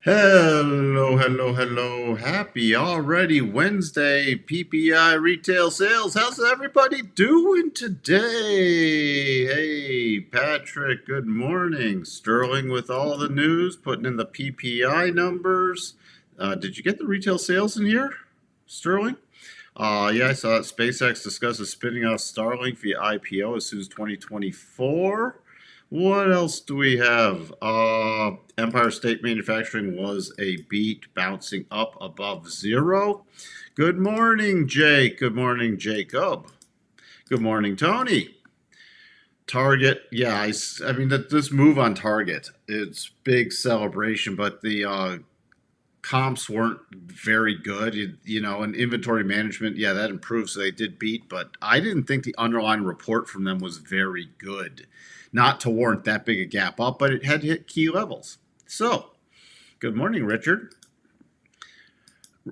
Hello, hello, hello. Happy already Wednesday. PPI retail sales. How's everybody doing today? Hey, Patrick, good morning. Sterling with all the news, putting in the PPI numbers. Did you get the retail sales in here, Sterling? Yeah, I saw that SpaceX discusses spinning off Starlink via IPO as soon as 2024. What else do we have? Empire State Manufacturing was a beat, bouncing up above zero. Good morning, Jake. Good morning, Jacob. Good morning, Tony. Target, yeah, I mean, this move on Target, it's big celebration, but the comps weren't very good. And inventory management, yeah, that improved, so they did beat, but I didn't think the underlying report from them was very good. Not to warrant that big a gap up, but it had hit key levels. So, good morning, Richard.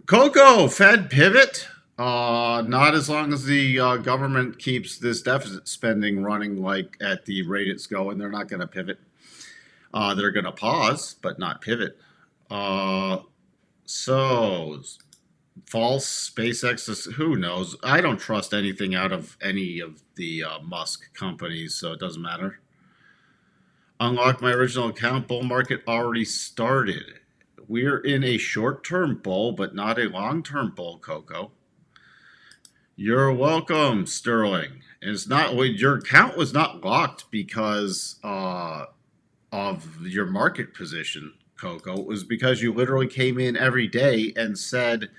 Coco, Fed pivot. Not as long as the government keeps this deficit spending running like at the rate it's going. They're not going to pivot. They're going to pause, but not pivot. So, false SpaceX is, who knows? I don't trust anything out of any of the Musk companies, so it doesn't matter. Unlock my original account. Bull market already started. We're in a short-term bull, but not a long-term bull, Coco. You're welcome, Sterling. And it's not, your account was not locked because of your market position, Coco. It was because you literally came in every day and said,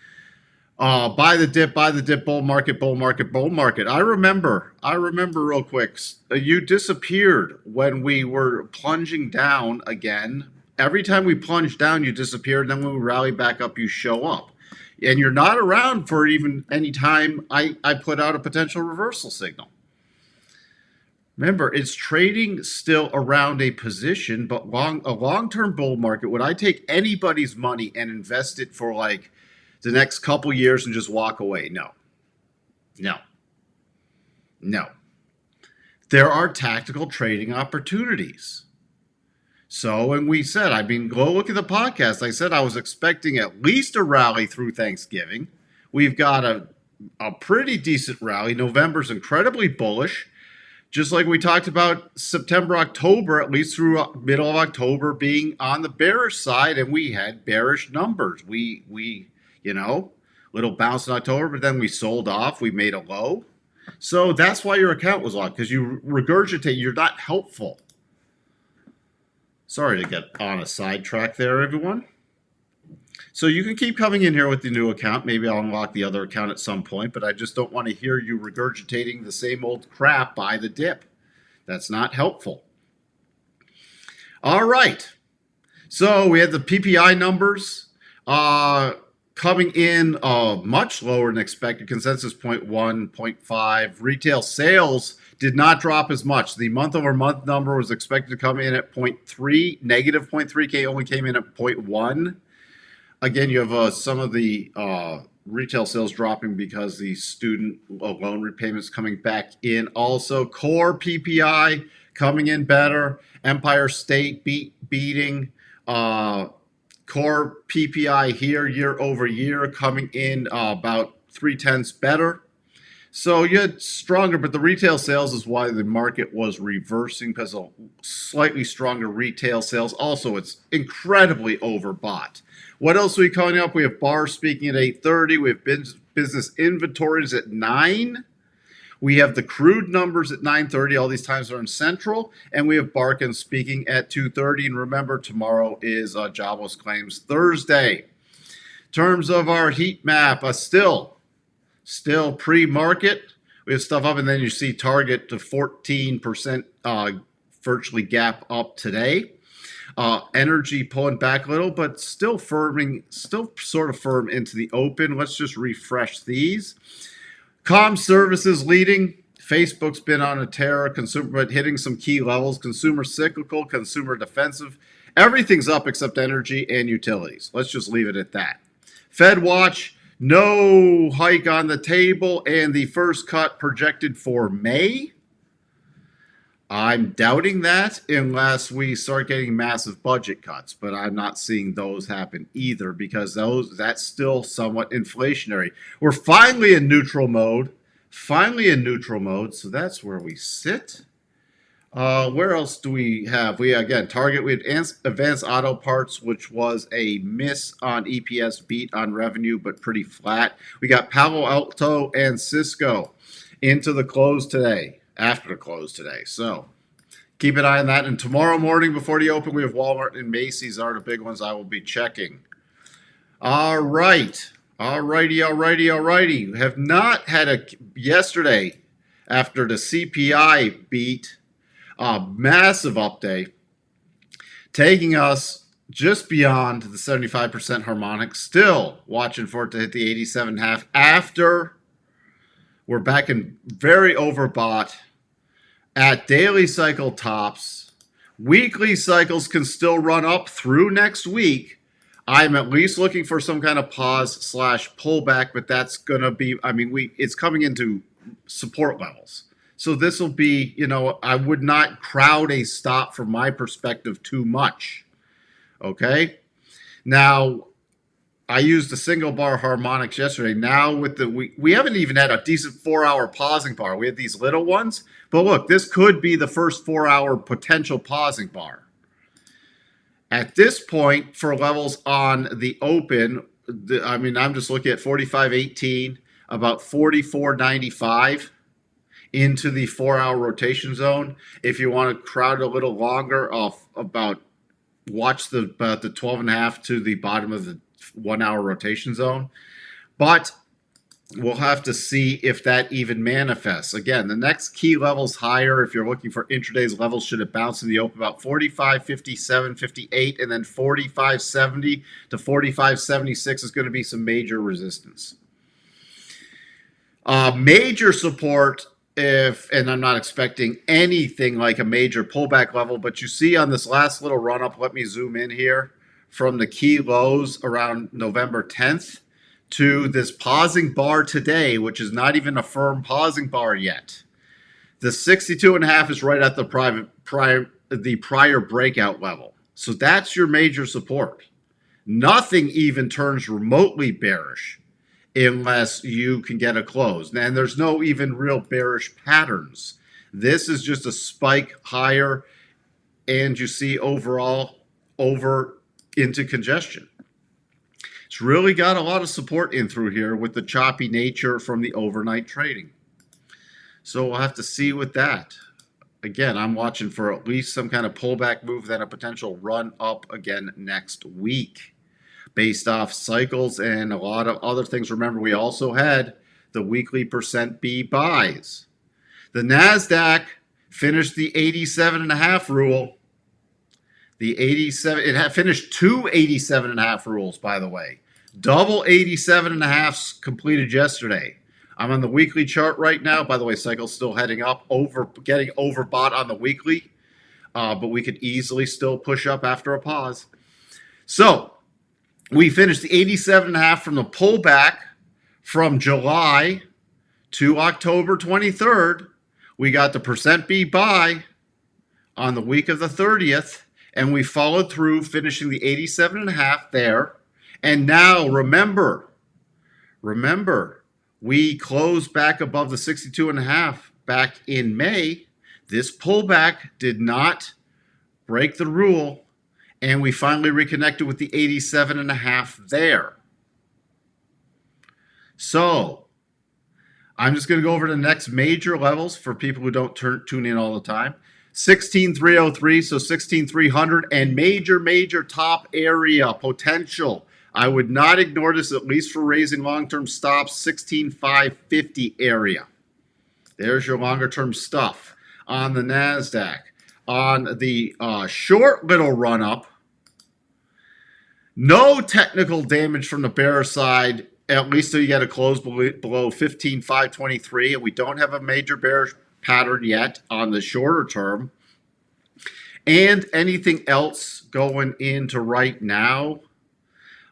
buy the dip, bull market, bull market, bull market. I remember real quick. You disappeared when we were plunging down again. Every time we plunged down, you disappeared. Then when we rally back up, you show up. And you're not around for even any time I put out a potential reversal signal. Remember, it's trading still around a position, but a long-term bull market, would I take anybody's money and invest it for like the next couple years and just walk away? No. No. No. There are tactical trading opportunities. So, and we said, I mean, go look at the podcast. I said I was expecting at least a rally through Thanksgiving. We've got a pretty decent rally. November's incredibly bullish. Just like we talked about September, October, at least through middle of October being on the bearish side, and we had bearish numbers. We little bounce in October, but then we sold off. We made a low. So that's why your account was locked, because you regurgitate. You're not helpful. Sorry to get on a sidetrack there, everyone. So you can keep coming in here with the new account. Maybe I'll unlock the other account at some point, but I just don't want to hear you regurgitating the same old crap by the dip. That's not helpful. All right. So we had the PPI numbers coming in much lower than expected. Consensus 0.1, 0.5. Retail sales did not drop as much. The month-over-month number was expected to come in at 0.3. Negative 0.3K only came in at 0.1. Again, you have some of the retail sales dropping because the student loan repayments coming back in. Also, core PPI coming in better. Empire State beating. Core PPI here year over year coming in about 0.3 better. So you had stronger, but the retail sales is why the market was reversing, because of slightly stronger retail sales. Also, it's incredibly overbought. What else are we coming up? We have Barr speaking at 8:30. We have business inventories at 9. We have the crude numbers at 9:30. All these times are in Central. And we have Barkin speaking at 2:30. And remember, tomorrow is jobless claims Thursday. In terms of our heat map, still pre-market. We have stuff up, and then you see Target to 14% virtually gap up today. Energy pulling back a little, but still sort of firm into the open. Let's just refresh these. Comm services leading. Facebook's been on a tear, consumer, but hitting some key levels. Consumer cyclical, consumer defensive. Everything's up except energy and utilities. Let's just leave it at that. Fed watch, no hike on the table, and the first cut projected for May. I'm doubting that unless we start getting massive budget cuts, but I'm not seeing those happen either because that's still somewhat inflationary. We're finally in neutral mode. Finally in neutral mode, so that's where we sit. Where else do we have? We again target. We had advanced auto parts, which was a miss on EPS, beat on revenue, but pretty flat. We got Palo Alto and Cisco into the close today, after the close today. So keep an eye on that. And tomorrow morning before the open, we have Walmart and Macy's are the big ones I will be checking. All right. Alrighty. Have not had a yesterday after the CPI beat, a massive update, taking us just beyond the 75% harmonic. Still watching for it to hit the 87.5 after we're back in very overbought at daily cycle tops. Weekly cycles can still run up through next week. I'm at least looking for some kind of pause / pullback, but that's going to be, it's coming into support levels. So this will be, I would not crowd a stop from my perspective too much. Okay. Now, I used the single bar harmonics yesterday. Now with we haven't even had a decent 4-hour pausing bar. We had these little ones, but look, this could be the first 4-hour potential pausing bar. At this point, for levels on the open, I'm just looking at 45.18, about 44.95 into the 4-hour rotation zone. If you want to crowd a little longer, watch about the 12.5 to the bottom of the 1-hour rotation zone. But we'll have to see if that even manifests. Again, the next key levels higher, if you're looking for intraday's levels, should it bounce in the open about 45, 57, 58, and then 45.70 to 45.76 is going to be some major resistance. Major support, and I'm not expecting anything like a major pullback level, but you see on this last little run up, let me zoom in here, from the key lows around November 10th to this pausing bar today, which is not even a firm pausing bar yet. The 62.5 is right at the prior breakout level. So that's your major support. Nothing even turns remotely bearish unless you can get a close. And there's no even real bearish patterns. This is just a spike higher, and you see overall over into congestion. It's really got a lot of support in through here with the choppy nature from the overnight trading. So we'll have to see with that. Again, I'm watching for at least some kind of pullback move, then a potential run up again next week based off cycles and a lot of other things. Remember, we also had the weekly percent B buys. The NASDAQ finished the 87.5 rule. It had finished 2 87.5 rules, by the way. Double 87.5s completed yesterday. I'm on the weekly chart right now. By the way, cycle's still heading up, getting overbought on the weekly. But we could easily still push up after a pause. So we finished the 87.5 from the pullback from July to October 23rd. We got the percent B buy on the week of the 30th. And we followed through, finishing the 87.5 there. And now, remember, we closed back above the 62.5 back in May. This pullback did not break the rule, and we finally reconnected with the 87.5 there. So, I'm just going to go over to the next major levels for people who don't tune in all the time. 16,303, so 16,300, and major top area potential. I would not ignore this, at least for raising long-term stops, 16,550 area. There's your longer-term stuff on the NASDAQ. On the short little run-up, no technical damage from the bear side, at least till you get a close below 15,523, and we don't have a major bearish pattern yet on the shorter term. And anything else going into right now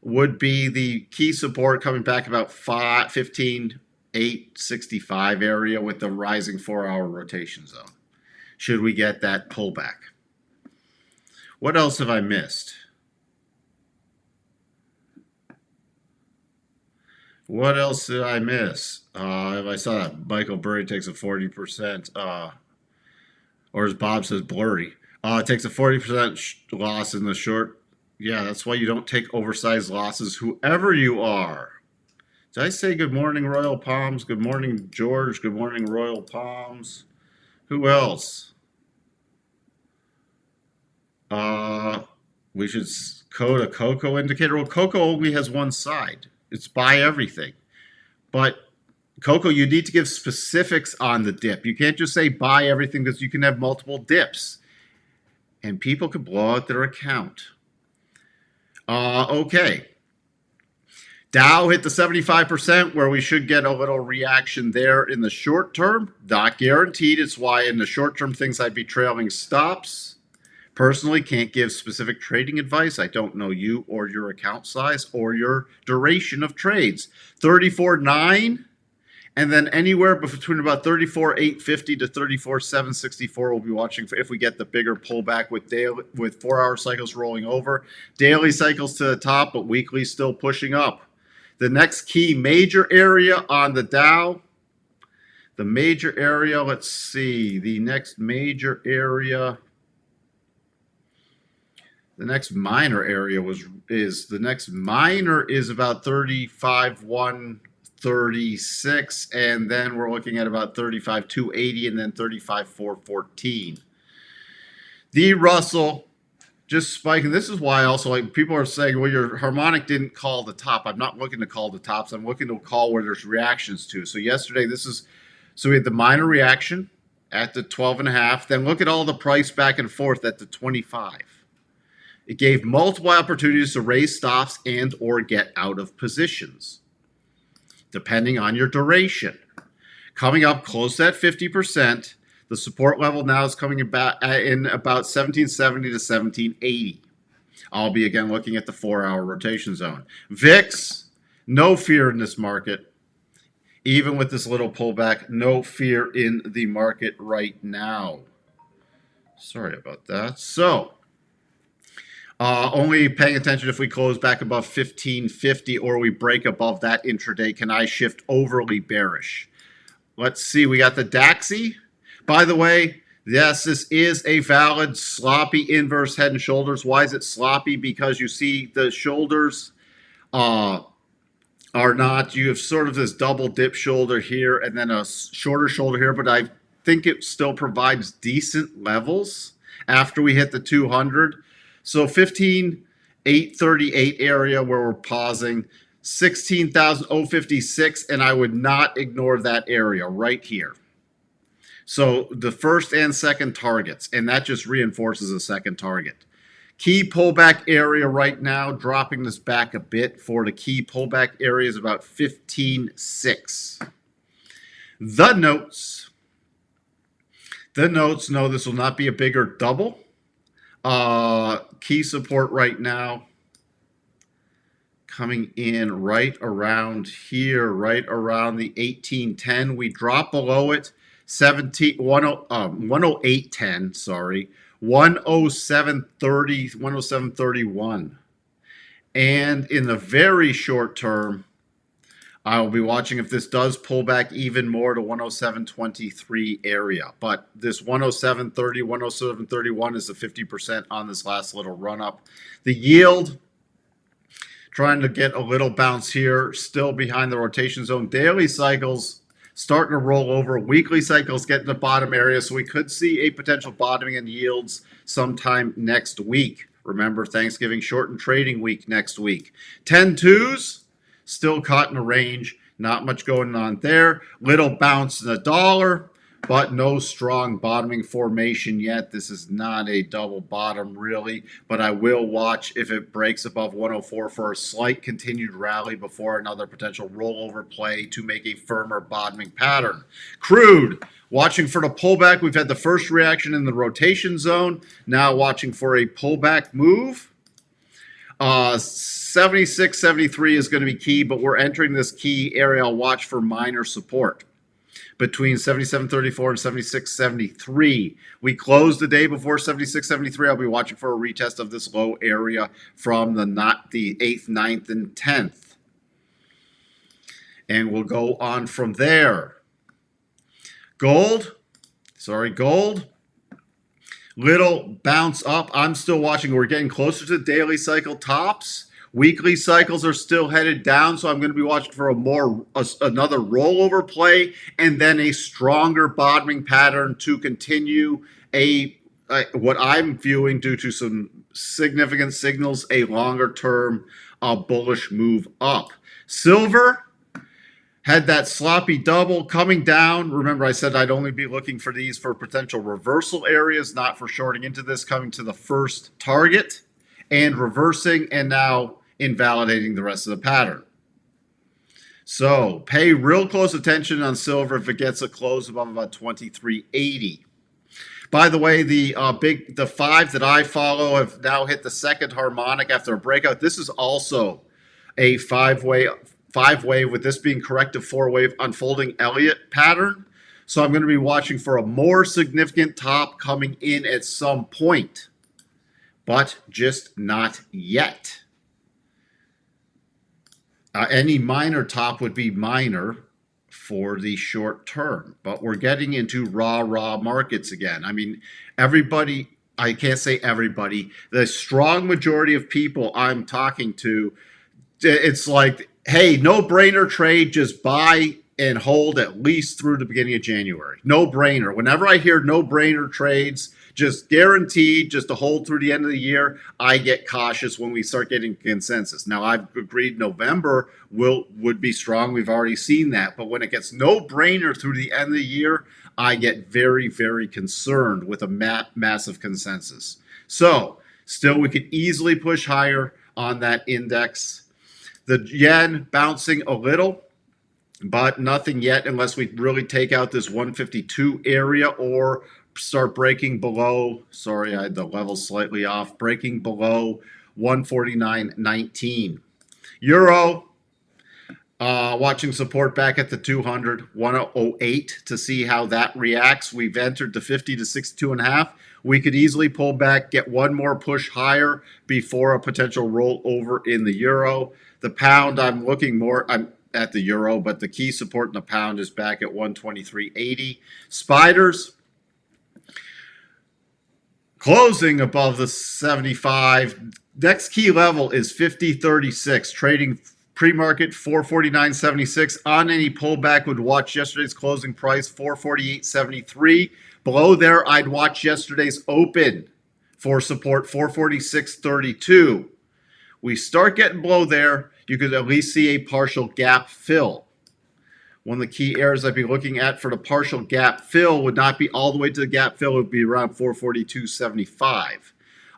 would be the key support coming back about 15,865 area with the rising 4-hour rotation zone. should we get that pullback. What else have I missed? What else did I miss? If I saw that Michael Burry takes a 40%, or as Bob says, blurry. Takes a 40% loss in the short. Yeah, that's why you don't take oversized losses, whoever you are. Did I say good morning, Royal Palms? Good morning, George. Good morning, Royal Palms. Who else? We should code a Coco indicator. Well, Coco only has one side. It's buy everything. But Coco, you need to give specifics on the dip. You can't just say buy everything because you can have multiple dips. And people could blow out their account. Okay. Dow hit the 75% where we should get a little reaction there in the short term. Not guaranteed. It's why in the short term things I'd be trailing stops. Personally, can't give specific trading advice. I don't know you or your account size or your duration of trades. 34.9 and then anywhere between about 34.850 to 34.764 we'll be watching for if we get the bigger pullback with 4-hour cycles rolling over. Daily cycles to the top, but weekly still pushing up. The next key major area on the Dow, the major area, let's see, the next major area, the next minor area is about 35.136, and then we're looking at about 35.280 and then 35.414. The Russell just spiking. This is why also like people are saying, well, your harmonic didn't call the top. I'm not looking to call the tops. I'm looking to call where there's reactions to. So yesterday, so we had the minor reaction at the 12.5. Then look at all the price back and forth at the 25. It gave multiple opportunities to raise stops and or get out of positions, depending on your duration. Coming up close to that 50%. The support level now is coming in about 1770 to 1780. I'll be again looking at the 4-hour rotation zone. VIX, no fear in this market. Even with this little pullback, no fear in the market right now. Sorry about that. So, only paying attention if we close back above 1550 or we break above that intraday. Can I shift overly bearish? Let's see. We got the DAXI. By the way, yes, this is a valid sloppy inverse head and shoulders. Why is it sloppy? Because you see the shoulders are not, you have sort of this double dip shoulder here and then a shorter shoulder here, but I think it still provides decent levels after we hit the 200. So 15,838 area where we're pausing, 16,056, and I would not ignore that area right here. So the first and second targets, and that just reinforces the second target. Key pullback area right now, dropping this back a bit for the key pullback area is about 15.6. The notes. No, this will not be a bigger double. Key support right now coming in right around here, right around the 1810. We drop below it. 108.10, sorry, 107.30, 107.31. And in the very short term, I'll be watching if this does pull back even more to 107.23 area. But this 107.30, 107.31 is the 50% on this last little run up. The yield, trying to get a little bounce here, still behind the rotation zone. Daily cycles starting to roll over. Weekly cycles get in the bottom area, so we could see a potential bottoming in yields sometime next week. Remember, Thanksgiving shortened trading week next week. 10-2s, still caught in a range. Not much going on there. Little bounce in the dollar, but no strong bottoming formation yet. This is not a double bottom, really, but I will watch if it breaks above 104 for a slight continued rally before another potential rollover play to make a firmer bottoming pattern. Crude, watching for the pullback. We've had the first reaction in the rotation zone. Now watching for a pullback move. 76.73 is going to be key, but we're entering this key area. I'll watch for minor support. between 77.34 and 76.73. We closed the day before 76.73. I'll be watching for a retest of this low area from the 8th, 9th, and 10th. And we'll go on from there. Gold. Little bounce up. I'm still watching. We're getting closer to daily cycle tops. Weekly cycles are still headed down, so I'm going to be watching for another rollover play and then a stronger bottoming pattern to continue what I'm viewing due to some significant signals, a longer term bullish move up. Silver had that sloppy double coming down. Remember, I said I'd only be looking for these for potential reversal areas, not for shorting into this, coming to the first target and reversing, and now invalidating the rest of the pattern. So pay real close attention on silver if it gets a close above about 23.80. By the way, the five that I follow have now hit the second harmonic after a breakout. This is also a five-way with this being corrective four-wave unfolding Elliott pattern. So I'm going to be watching for a more significant top coming in at some point, but just not yet. Any minor top would be minor for the short term, but we're getting into raw markets again. I mean, everybody, I can't say everybody, the strong majority of people I'm talking to, it's like, hey, no-brainer trade, just buy and hold at least through the beginning of January. No-brainer. Whenever I hear no-brainer trades, just guaranteed just to hold through the end of the year, I get cautious when we start getting consensus. Now, I've agreed November would be strong. We've already seen that. But when it gets no-brainer through the end of the year, I get very, very concerned with a massive consensus. So, still, we could easily push higher on that index. The yen bouncing a little, but nothing yet unless we really take out this 152 area or start breaking below. Sorry, I had the level slightly off. Breaking below 149.19. Euro, watching support back at the 200, 108 to see how that reacts. We've entered the 50 to 62.5. We could easily pull back, get one more push higher before a potential rollover in the euro. The pound, I'm at the euro, but the key support in the pound is back at 123.80. Spiders closing above the 75. Next key level is 50.36, trading pre-market 449.76. On any pullback, would watch yesterday's closing price 448.73. Below there, I'd watch yesterday's open for support 446.32. We start getting below there, you could at least see a partial gap fill. One of the key areas I'd be looking at for the partial gap fill would not be all the way to the gap fill. It would be around 442.75.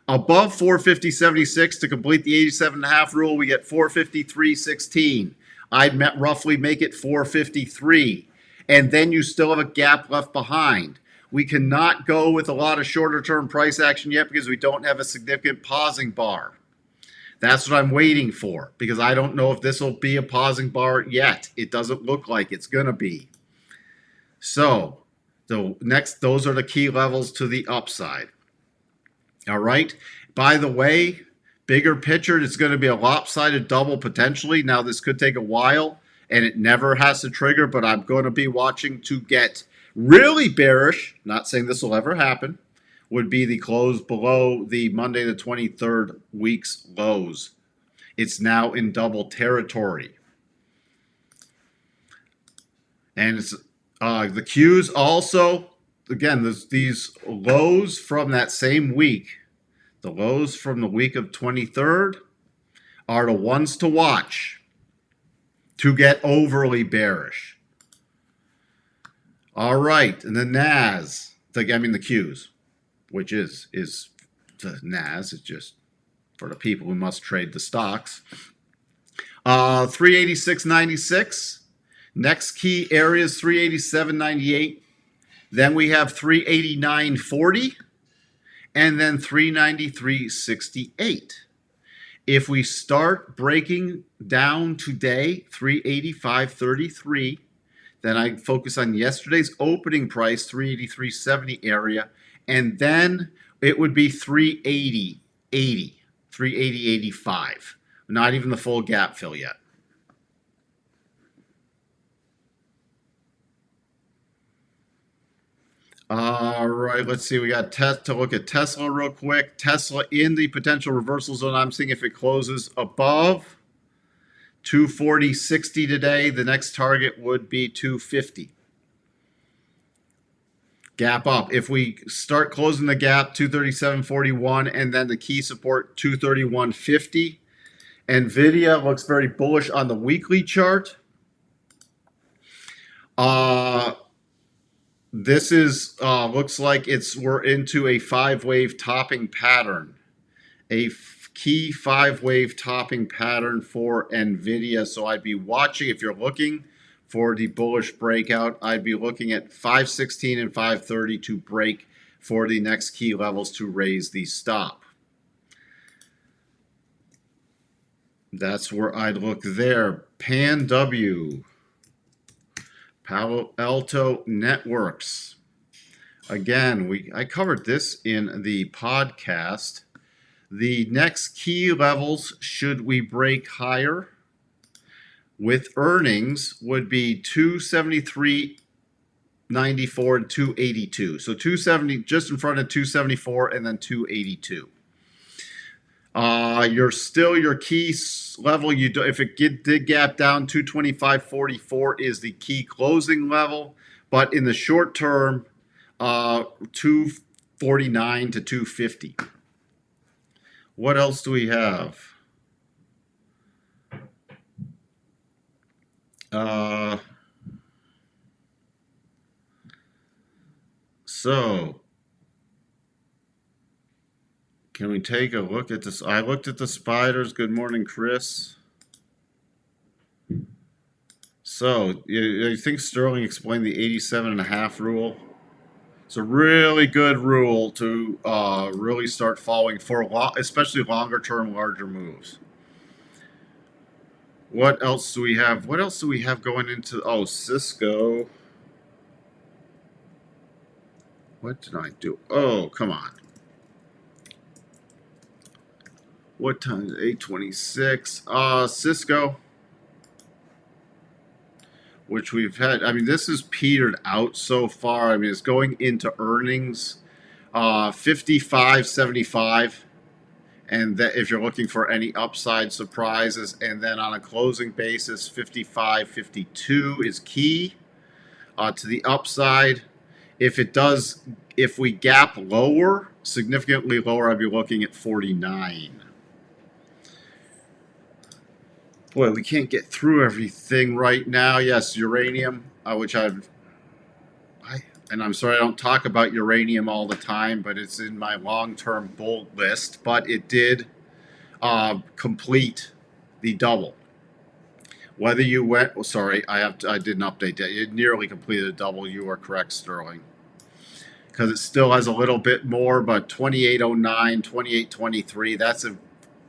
Above 450.76 to complete the 87.5 rule, we get 453.16. I'd roughly make it 453. And then you still have a gap left behind. We cannot go with a lot of shorter term price action yet because we don't have a significant pausing bar. That's what I'm waiting for, because I don't know if this will be a pausing bar yet. It doesn't look like it's going to be. So, those are the key levels to the upside. All right. By the way, bigger picture, it's going to be a lopsided double potentially. Now, this could take a while, and it never has to trigger, but I'm going to be watching to get really bearish. Not saying this will ever happen. Would be the close below the Monday the 23rd week's lows. It's now in double territory. And it's the Qs also, again, these lows from that same week, the lows from the week of 23rd are the ones to watch to get overly bearish. All right, and the NAS, the Qs, which is the NAS, it's just for the people who must trade the stocks. 386.96. Next key area is 387.98. Then we have 389.40. And then 393.68. If we start breaking down today, 385.33, Then I focus on yesterday's opening price, 383.70 area, and then it would be 380.80, 380.85. Not even the full gap fill yet. All right, let's see. We got to look at Tesla real quick. Tesla in the potential reversal zone. I'm seeing if it closes above 240.60 today. The next target would be 250. Gap up. If we start closing the gap, 237.41, and then the key support 231.50. Nvidia looks very bullish on the weekly chart. This is looks like we're into a 5-wave topping pattern, a key 5-wave topping pattern for Nvidia. So I'd be watching if you're looking for the bullish breakout. I'd be looking at 516 and 530 to break for the next key levels to raise the stop. That's where I'd look there. Pan W. Palo Alto Networks. Again, I covered this in the podcast. The next key levels, should we break higher with earnings, would be 273.94 and 282. So 270 just in front of 274 and then 282. Your key level. If it did gap down, 225.44 is the key closing level. But in the short term, 249 to 250. What else do we have? So can we take a look at this? I looked at the spiders. Good morning, Chris. So you think Sterling explained the 87.5 rule? It's a really good rule to really start following for especially longer term, larger moves. What else do we have? What else do we have going into? Oh, Cisco. What did I do? Oh, come on. What time is it? 8:26. Cisco, which we've had. I mean, this is petered out so far. I mean, it's going into earnings. 55.75. And that if you're looking for any upside surprises, and then on a closing basis, 55.52 is key to the upside. If we gap lower, significantly lower, I'd be looking at 49. Boy, we can't get through everything right now. Yes, uranium, which and I'm sorry I don't talk about uranium all the time, but it's in my long-term bull list. But it did complete the double. Whether you went, I didn't update that. It nearly completed a double. You are correct, Sterling. Because it still has a little bit more, but 2809, 2823, that's a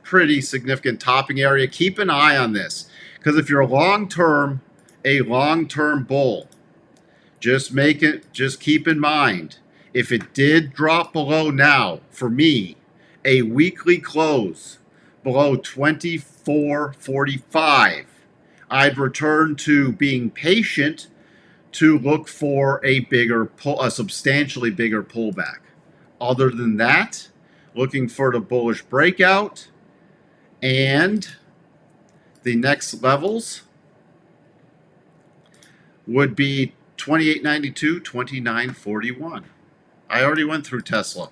pretty significant topping area. Keep an eye on this, because if you're a long-term bull, just keep in mind, if it did drop below now, for me, a weekly close below 24.45, I'd return to being patient to look for a substantially bigger pullback. Other than that, looking for the bullish breakout, and the next levels would be 28.92, 29.41. I already went through Tesla.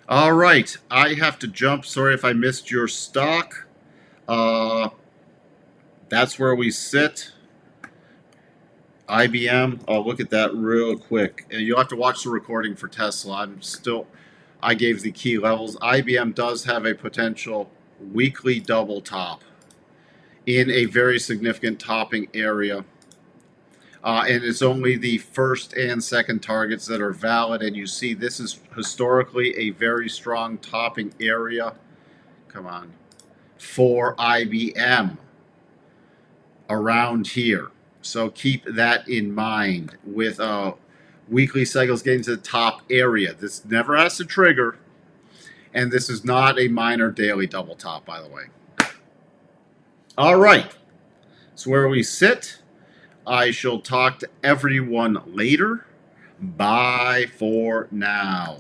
All right, I have to jump. Sorry if I missed your stock. That's where we sit. IBM, I'll look at that real quick. And you'll have to watch the recording for Tesla. I gave the key levels. IBM does have a potential weekly double top in a very significant topping area. And it's only the first and second targets that are valid. And you see this is historically a very strong topping area. Come on. For IBM around here. So keep that in mind with weekly cycles getting to the top area. This never has to trigger. And this is not a minor daily double top, by the way. All right. So where we sit, I shall talk to everyone later. Bye for now.